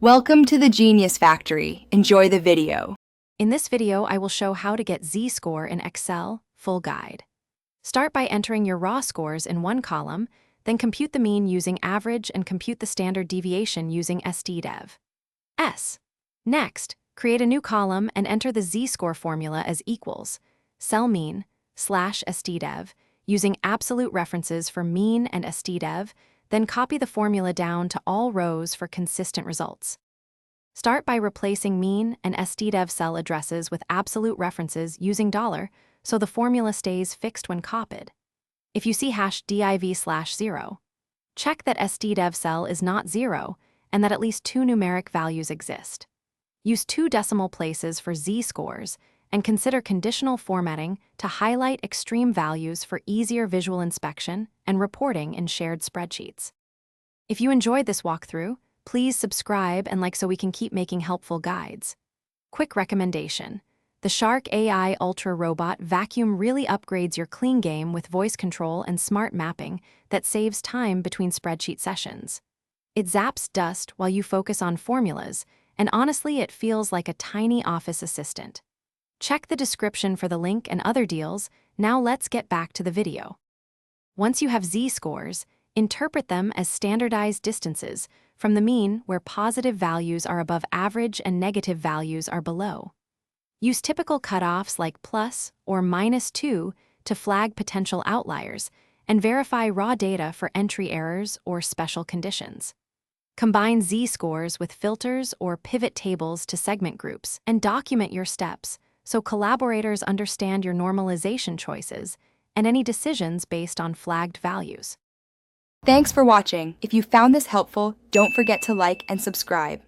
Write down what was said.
Welcome to the Genius Factory. Enjoy the video. In this video, I will show how to get Z-score in Excel full guide. Start by entering your raw scores in one column, then compute the mean using average and compute the standard deviation using stdev. Next, create a new column and enter the Z-score formula as equals cell mean /stdev using absolute references for mean and stdev, then copy the formula down to all rows for consistent results. Start by replacing mean and stdev cell addresses with absolute references using $, so the formula stays fixed when copied. If you see #div/0, check that stdev cell is not 0 and that at least two numeric values exist. Use 2 decimal places for z-scores and consider conditional formatting to highlight extreme values for easier visual inspection and reporting in shared spreadsheets. If you enjoyed this walkthrough, please subscribe and like so we can keep making helpful guides. Quick recommendation: the Shark AI Ultra Robot Vacuum really upgrades your clean game with voice control and smart mapping that saves time between spreadsheet sessions. It zaps dust while you focus on formulas, and honestly, it feels like a tiny office assistant. Check the description for the link and other deals. Now let's get back to the video. Once you have z-scores, interpret them as standardized distances from the mean where positive values are above average and negative values are below. Use typical cutoffs like plus or -2 to flag potential outliers and verify raw data for entry errors or special conditions. Combine z-scores with filters or pivot tables to segment groups and document your steps so collaborators understand your normalization choices and any decisions based on flagged values. Thanks for watching. If you found this helpful, don't forget to like and subscribe.